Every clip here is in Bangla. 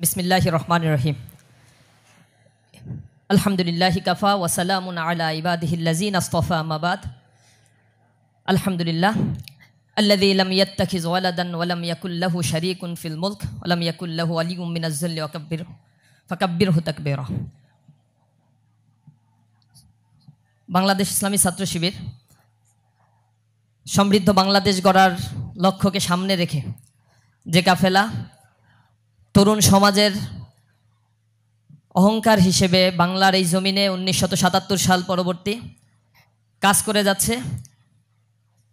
बिस्मिल्लाहिर रहमानिर रहीम। अल्हम्दुलिल्लाहि कफ़ा व सलामुन अला इबादिहिल्लज़ीना इस्तफ़ा अम्मा बाद। अल्हम्दुलिल्लाह अल्लज़ी लम यत्तखिज़ वलदन व लम यकुल लहु शरीकुन फ़िल मुल्क व लम यकुल लहु वलिय्युम मिनज़-ज़िल्लि फकब्बिरहु तकबीरा। बांग्लादेश इस्लामी छात्र शिविर समृद्ध बांग्लादेश गড়ার लक्ष्यके सामने रेखे जे काफेला तरुण समाजेर अहंकार हिसेबे बांगलार এই জমিনে 1977 साल परवर्ती काज करे जाच्छे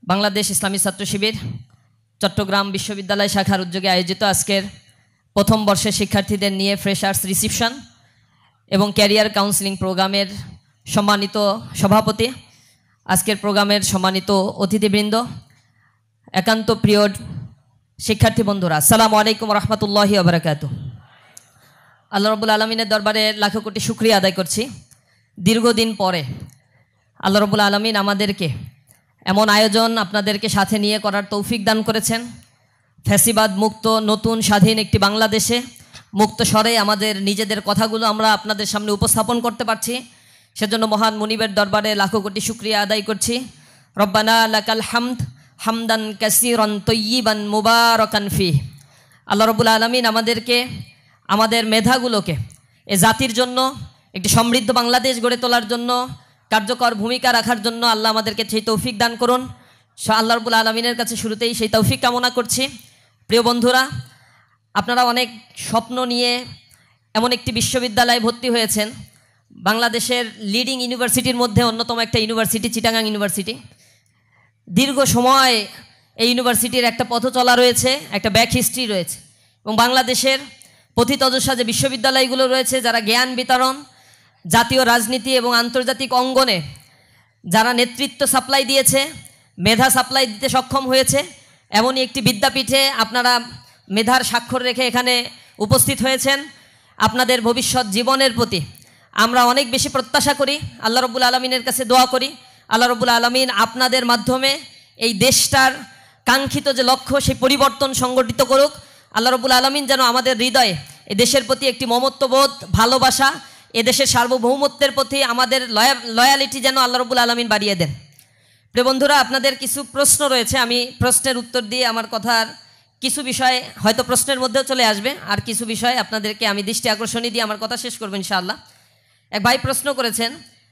बांग्लादेश इस्लामी छात्र शिविर चट्टग्राम विश्वविद्यालय शाखार उद्योगे आयोजित आजकेर प्रथम वर्षेर शिक्षार्थीदेर निये फ्रेशार्स रिसिपशन एवं क्यारियार काउंसिलिंग प्रोग्रामेर सम्मानित सभापति आजकेर प्रोग्रामेर सम्मानित अतिथिबृंद एकान्त प्रिय शिक्षार्थी बंधुरा अस्सलामु आलैकुम रहमतुल्लाहि व बाराकातुहू। आल्लाह रब्बुल आलमीनेर दरबारे लाखो कोटी शुक्रिया आदाय करछि। दीर्घदिन परे आल्लाह रब्बुल आलमीन आमादेरके एमन आयोजन आपनादेरके साथे निये करार तौफिक दान करेछेन। फैसिबाद मुक्त नतून स्वाधीन एकटी बांग्लादेशे मुक्त स्वरे आमादेर निजेदेर कथागुलो आमरा आपनादेर सामने उपस्थापन करते पारछि। सेजন্য महान मुनिबेर दरबारे लाखो कोटी शुक्रिया आदाय करछि। रब्बाना लाकाल हामद हामदान कासीरान तय्यिबान मुबाराकान फीह। आल्लाह रब्बुल आलमीन आमादेरके आमादेर मेधागुलोके ए जातिर जन्य एकटी समृद्ध बांग्लादेश गड़े तोलार जन्य कार्यकर भूमिका राखार जन्य आल्लाह आमादेरके सेई तौफिक दान करुन। आल्लाह रब्बुल आलमीनेर काछे शुरूतेई सेई तौफिक कामना करछि। प्रिय बंधुरा आपनारा अनेक स्वप्न निये एमन एकटी विश्वविद्यालये भर्ती हयेछेन। बांग्लादेशेर लिडिंग यूनिभार्सिटिर मध्य अन्यतम एक यूनिभार्सिटी चिटागांग यूनिभार्सिटी। दीर्घ समय এই यूनिभार्सिटिर एक पथ चला रयेछे, एक बैक हिस्ट्री रयेछे এবং বাংলাদেশের পথিতদশা যে বিশ্ববিদ্যালয়গুলো রয়েছে যারা জ্ঞান বিতরণ জাতীয় রাজনীতি এবং আন্তর্জাতিক অঙ্গনে যারা নেতৃত্ব সাপ্লাই দিয়েছে মেধা সাপ্লাই দিতে সক্ষম হয়েছে এমনই একটি বিদ্যাপীঠে আপনারা মেধার স্বাক্ষর রেখে এখানে উপস্থিত হয়েছেন। আপনাদের ভবিষ্যৎ জীবনের প্রতি আমরা অনেক বেশি প্রত্যাশা করি। আল্লাহ রব্বুল আলমিনের কাছে দোয়া করি আল্লাহ রব্বুল আলমিন আপনাদের মাধ্যমে এই দেশটার কাঙ্ক্ষিত যে লক্ষ্য সেই পরিবর্তন সংগঠিত করুক। আল্লাহ রব্বুল আলমিন যেন আমাদের হৃদয়ে এই দেশের প্রতি একটি মমত্ববোধ ভালোবাসা এ দেশের সার্বভৌমত্বের প্রতি আমাদের লয়ালিটি যেন আল্লাহ রব্বুল আলমিন বাড়িয়ে দেন। প্রিয় বন্ধুরা আপনাদের কিছু প্রশ্ন রয়েছে, আমি প্রশ্নের উত্তর দিয়ে আমার কথার কিছু বিষয় হয়তো প্রশ্নের মধ্যেও চলে আসবে আর কিছু বিষয় আপনাদেরকে আমি দৃষ্টি আকর্ষণী দিয়ে আমার কথা শেষ করব ইনশাআল্লাহ। এক ভাই প্রশ্ন করেছেন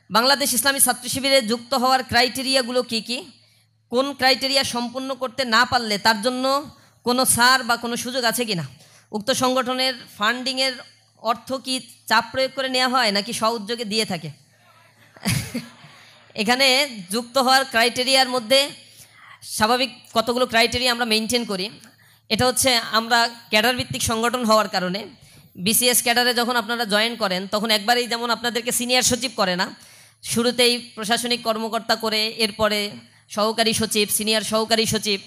বাংলাদেশ ইসলামী ছাত্র শিবিরে যুক্ত হওয়ার ক্রাইটেরিয়াগুলো কি কি, কোন ক্রাইটেরিয়া সম্পূর্ণ করতে না পারলে তার জন্য কোনো ছাড় বা কোনো সুযোগ আছে কিনা, উক্ত সংগঠনের ফান্ডিংয়ের অর্থ কি চাপ প্রয়োগ করে নেওয়া হয় নাকি স্ব উদ্যোগে দিয়ে থাকে। এখানে যুক্ত হওয়ার ক্রাইটেরিয়ার মধ্যে স্বাভাবিক কতগুলো ক্রাইটেরিয়া আমরা মেনটেন করি। এটা হচ্ছে আমরা ক্যাডার ভিত্তিক সংগঠন হওয়ার কারণে বিসিএস ক্যাডারে যখন আপনারা জয়েন করেন তখন একবারেই যেমন আপনাদেরকে সিনিয়র সচিব করে না, শুরুতেই প্রশাসনিক কর্মকর্তা করে এরপরে সহকারী সচিব সিনিয়র সহকারী সচিব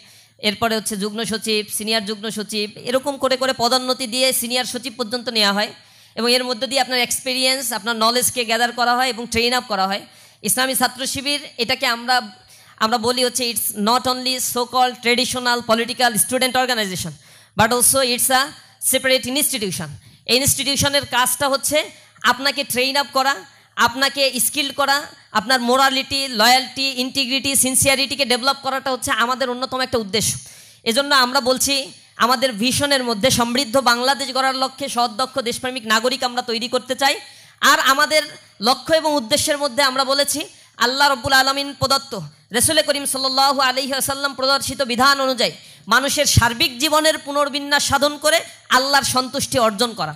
এরপরে হচ্ছে যুগ্ম সচিব সিনিয়র যুগ্ম সচিব এরকম করে করে পদোন্নতি দিয়ে সিনিয়র সচিব পর্যন্ত নেওয়া হয় এবং এর মধ্য দিয়ে আপনার এক্সপিরিয়েন্স আপনার নলেজকে গ্যাদার করা হয় এবং ট্রেন আপ করা হয়। ইসলামী ছাত্র শিবির এটাকে আমরা বলি হচ্ছে it's not only so called traditional political student organisation but also it's a separate institution. এই ইনস্টিটিউশনের কাজটা হচ্ছে আপনাকে ট্রেন আপ করা, আপনাকে স্কিল্ড করা, আপনার মোরালিটি লয়্যালটি ইন্টিগ্রিটি সিনসিয়ারিটিকে ডেভেলপ করাটা হচ্ছে আমাদের অন্যতম একটা উদ্দেশ্য। এজন্য আমরা বলছি আমাদের ভিশনের মধ্যে সমৃদ্ধ বাংলাদেশ গড়ার লক্ষ্যে সদক্ষ দেশপ্রেমিক নাগরিক আমরা তৈরি করতে চাই। আর আমাদের লক্ষ্য এবং উদ্দেশ্যের মধ্যে আমরা বলেছি আল্লাহ রব্বুল আলমিন প্রদত্ত রাসূল করিম সাল্লাল্লাহু আলাইহি ওয়াসাল্লাম প্রদর্শিত বিধান অনুযায়ী মানুষের সার্বিক জীবনের পুনর্বিন্যাস সাধন করে আল্লাহর সন্তুষ্টি অর্জন করা।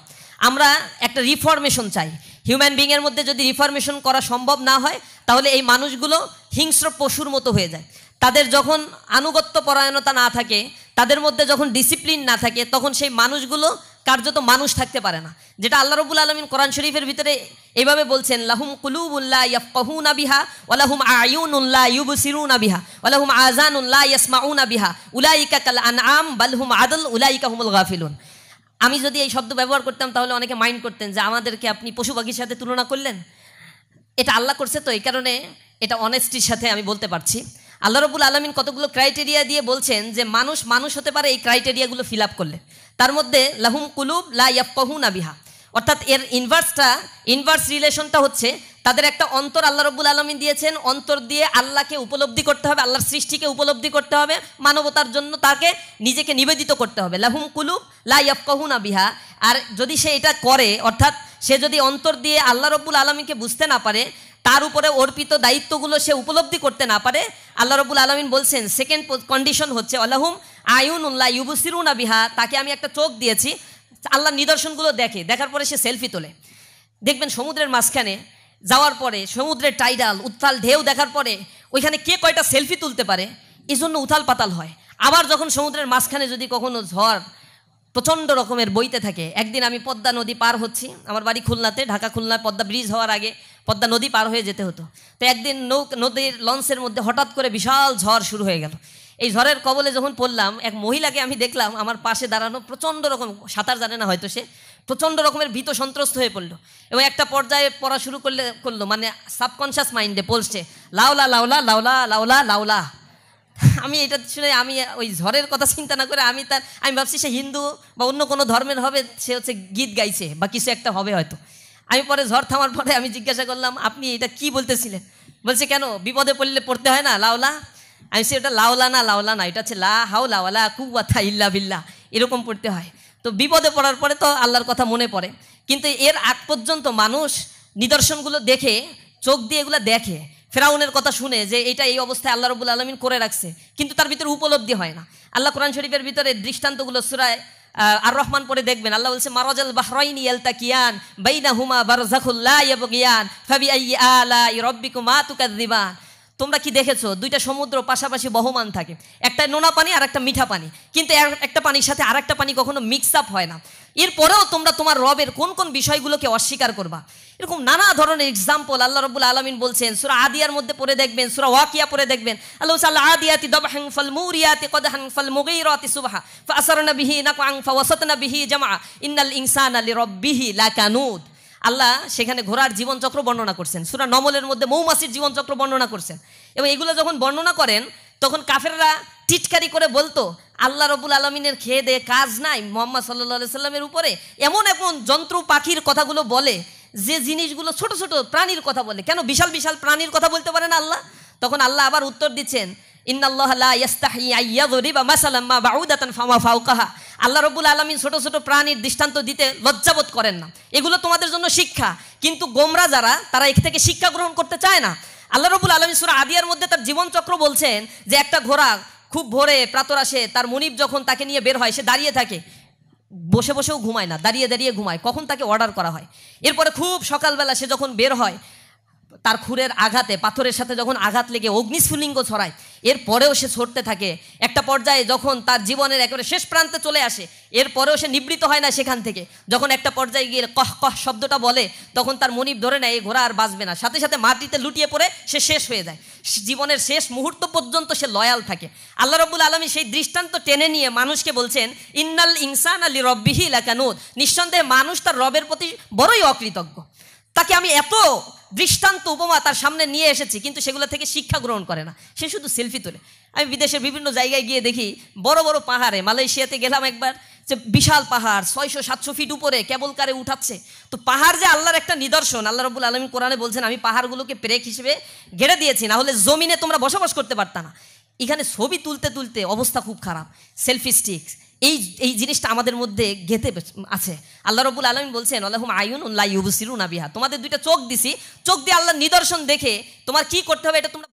আমরা একটা রিফরমেশন চাই। হিউম্যান বিংয়ের মধ্যে যদি রিফরমেশন করা সম্ভব না হয় তাহলে এই মানুষগুলো হিংস্র পশুর মতো হয়ে যায়। তাদের যখন আনুগত্য পরায়ণতা না থাকে, তাদের মধ্যে যখন ডিসিপ্লিন না থাকে তখন সেই মানুষগুলো কার্যত মানুষ থাকতে পারে না। যেটা আল্লাহ রাব্বুল আলামিন কোরআন শরীফের ভিতরে এইভাবে বলছেন লাহুম কুলুবুন লা ইয়াফকাহুনা বিহা ওয়া লাহুম আয়ুনুন লা ইউবসিরুনা বিহা ওয়া লাহুম আযানুন লা ইয়াসমাউনা বিহা উলাইকা কাল আনআম বাল হুম আদল উলাইকা হুমুল গাফিলুন। আমি যদি এই শব্দ ব্যবহার করতাম তাহলে অনেকে মাইন্ড করতেন যে আমাদেরকে আপনি পশু পাখির সাথে তুলনা করলেন। এটা আল্লাহ করছে তো এই কারণে এটা অনেস্টির সাথে আমি বলতে পারছি। আল্লাহ রাব্বুল আলামিন কতগুলো ক্রাইটেরিয়া দিয়ে বলছেন যে মানুষ হতে পারে এই ক্রাইটেরিয়াগুলো ফিল আপ করলে। তার মধ্যে লাহুম কুলুব লা ইয়াফকাহুনা বিহা, অর্থাৎ এর ইনভার্স রিলেশনটা হচ্ছে তাদের একটা অন্তর আল্লাহ রাব্বুল আলামিন দিয়েছেন, অন্তর দিয়ে আল্লাহকে উপলব্ধি করতে হবে, আল্লাহর সৃষ্টিকে উপলব্ধি করতে হবে, মানবতার জন্য তাকে নিজেকে নিবেদিত করতে হবে। লাহুম কুলুব লা ইয়াফকাহুনা বিহা। আর যদি সে এটা করে, অর্থাৎ সে যদি অন্তর দিয়ে আল্লাহ রাব্বুল আলামিনকে বুঝতে না পারে, তার উপরে অর্পিত দায়িত্বগুলো সে উপলব্ধি করতে না পারে, আল্লাহ রাব্বুল আলামিন বলছেন সেকেন্ড কন্ডিশন হচ্ছে আলাহুম আয়ুনুন লা ইউবসিরুনা বিহা, তাকে আমি একটা চোখ দিয়েছি, আল্লাহর নিদর্শনগুলো দেখে, দেখার পরে সে সেলফি তোলে। দেখবেন সমুদ্রের মাঝখানে যাওয়ার পরে সমুদ্রের টাইডাল উত্তাল ঢেউ দেখার পরে ওইখানে কে কয়টা সেলফি তুলতে পারে এই জন্য উথাল পাতাল হয়। আবার যখন সমুদ্রের মাঝখানে যদি কখনো ঝড় প্রচণ্ড রকমের বইতে থাকে, একদিন আমি পদ্মা নদী পার হচ্ছি, আমার বাড়ি খুলনাতে, ঢাকা খুলনায় পদ্মা ব্রিজ হওয়ার আগে পদ্মা নদী পার হয়ে যেতে হতো। তো একদিন নদীর লঞ্চের মধ্যে হঠাৎ করে বিশাল ঝড় শুরু হয়ে গেল। এই ঝড়ের কবলে যখন পড়লাম, এক মহিলাকে আমি দেখলাম আমার পাশে দাঁড়ানো, প্রচণ্ড রকম, সাঁতার জানে না হয়তো, সে প্রচণ্ড রকমের ভীত সন্ত্রস্ত হয়ে পড়লো এবং একটা পর্যায়ে পড়া শুরু করলো, মানে সাবকনশিয়াস মাইন্ডে বলছে লাউলা লাউলা লাউলা লাউলা লাউলা। আমি এটা শুনে আমি ওই ঝড়ের কথা চিন্তা না করে আমি ভাবছি সে হিন্দু বা অন্য কোনো ধর্মের হবে, সে হচ্ছে গীত গাইছে বা কিছু একটা হবে হয়তো। আমি পরে ঝড় থামার পরে আমি জিজ্ঞাসা করলাম, আপনি এটা কি বলতেছিলেন? বলছে কেন, বিপদে পড়লে পড়তে হয় না লাউলা? আমি সে এটা লাউলা না, এটা হচ্ছে লা হাওলা ওয়ালা কুওয়াতা ইল্লা বিল্লাহ, এরকম পড়তে হয়। তো বিপদে পড়ার পরে তো আল্লাহর কথা মনে পড়ে, কিন্তু এর আগ পর্যন্ত মানুষ নিদর্শনগুলো দেখে, চোখ দিয়ে এগুলো দেখে, ফেরাউনের কথা শুনে যে এটা এই অবস্থায় আল্লাহ রাব্বুল আলামিন করে রাখছে, কিন্তু তার ভিতরে উপলব্ধি হয় না। আল্লাহ কোরআন শরীফের ভিতরে দৃষ্টান্তগুলো সূরা আর রহমান পরে দেখবেন, আল্লাহ বলছে মারাজাল বাহরাইনি ইয়ালতাকিয়ান বাইনাহুমা বারযাখুল লা ইয়াবগিয়ান ফাবিআইয়ি আলাই রাব্বিকুমা তুকাযযিবান। তোমরা কি দেখেছো, দুইটা সমুদ্র পাশাপাশি বহমান থাকে, একটা নোনা পানি আর একটা মিঠা পানি, কিন্তু একটা পানির সাথে আর একটা পানি কখনো মিক্স আপ হয় না। এরপরেও তোমরা তোমার রবের কোন কোন বিষয়গুলোকে অস্বীকার করবা? এরকম নানা ধরনের এক্সাম্পল আল্লাহ রাব্বুল আলামিন বলছেন। সূরা আদিয়ার মধ্যে পড়ে দেখবেন, সূরা ওয়াকিয়া পড়ে দেখবেন, আল্লাহ বলছে আল আদিয়াতি দাবহান ফাল মুরিয়াতি কদহান ফাল মুগীরাতি সুবহা ফাআসারনা বিহি নাকআন ফাওয়াসাতনা বিহি জামআ ইন্নাল ইনসানা লিরাব্বিহি লাকানুদ। আল্লাহ সেখানে ঘোড়ার জীবনচক্র বর্ণনা করছেন, সূরা নমলের মধ্যে মৌমাছির জীবনচক্র বর্ণনা করছেন। এবং এগুলো যখন বর্ণনা করেন তখন কাফেররা টিটকারি করে বলতো আল্লাহ রাব্বুল আলামিনের খেয়ে দেয়ে কাজ নাই মুহাম্মদ সাল্লাল্লাহু আলাইহি সাল্লামের উপরে, এমন এমন যন্ত্র পাখির কথাগুলো বলে, যে জিনিসগুলো ছোট ছোট প্রাণীর কথা বলে, কেন বিশাল বিশাল প্রাণীর কথা বলতে পারে না আল্লাহ? তখন আল্লাহ আবার উত্তর দিচ্ছেন, ইন্নাল্লাহা লা ইয়াস্তাহি আইয়াযরিবা মাসালাম মা বাউদাতান ফামা ফাওকাহা। আল্লাহ রাব্বুল আলামিন ছোট ছোট প্রাণীর দৃষ্টান্ত দিতে লজ্জাবোধ করেন না, এগুলো তোমাদের জন্য শিক্ষা। কিন্তু গোমরা যারা, তারা এর থেকে শিক্ষা গ্রহণ করতে চায় না। আল্লাহ রাব্বুল আলামিন সূরা আদিয়ার মধ্যে তার জীবনচক্র বলছেন যে একটা ঘোড়া খুব ভোরে প্রাতরাশে তার মুনিব যখন তাকে নিয়ে বের হয়, সে দাঁড়িয়ে থাকে, বসে বসেও ঘুমায় না, দাঁড়িয়ে দাঁড়িয়ে ঘুমায়, কখন তাকে অর্ডার করা হয়। এরপরে খুব সকালবেলা সে যখন বের হয়, তার খুরের আঘাতে, পাথরের সাথে যখন আঘাত লেগে অগ্নিস্ফুলিঙ্গ ছড়ায়, এরপরেও সে ছড়তে থাকে। একটা পর্যায়ে যখন তার জীবনের একেবারে শেষ প্রান্তে চলে আসে, এরপরেও সে নিবৃত হয় না সেখান থেকে। যখন একটা পর্যায়ে গিয়ে কহ কহ শব্দটা বলে, তখন তার মনিব ধরে নেয় এই ঘোড়া আর বাঁচবে না, সাথে সাথে মাটিতে লুটিয়ে পড়ে সে শেষ হয়ে যায়। জীবনের শেষ মুহূর্ত পর্যন্ত সে লয়াল থাকে। আল্লাহ রাব্বুল আলামিন সেই দৃষ্টান্ত টেনে নিয়ে মানুষকে বলছেন ইন্নাল ইনসানা লিরাব্বিহি লাকানুদ, নিঃসন্দেহে মানুষ তার রবের প্রতি বড়ই অকৃতজ্ঞ। তাকে আমি এত দৃষ্টান্ত উপমা তার সামনে নিয়ে এসেছি, কিন্তু সেগুলো থেকে শিক্ষা গ্রহণ করে না, সে শুধু সেলফি তোলে। আমি বিদেশের বিভিন্ন জায়গায় গিয়ে দেখি বড় বড় পাহাড়ে, মালয়েশিয়াতে গেলাম একবার, যে বিশাল পাহাড় 600-700 ফিট উপরে কেবল কারে উঠাচ্ছে। তো পাহাড় যে আল্লাহর একটা নিদর্শন, আল্লাহ রাব্বুল আলামিন কোরআনে বলছেন আমি পাহাড়গুলোকে পেরেক হিসেবে গেড়ে দিয়েছি, না হলে জমিনে তোমরা বসবাস করতে পারতা না। এখানে ছবি তুলতে তুলতে অবস্থা খুব খারাপ, সেলফি স্টিক্স, এই জিনিসটা আমাদের মধ্যে গেঁথে আছে। আল্লাহ রাব্বুল আলামিন বলছেন আলাহুম আয়ুনুন লা ইউবসিরুনা বিহা, তোমাদের দুইটা চোখ দিছি, চোখ দিয়ে আল্লাহর নিদর্শন দেখে তোমার কি করতে হবে এটা তোমরা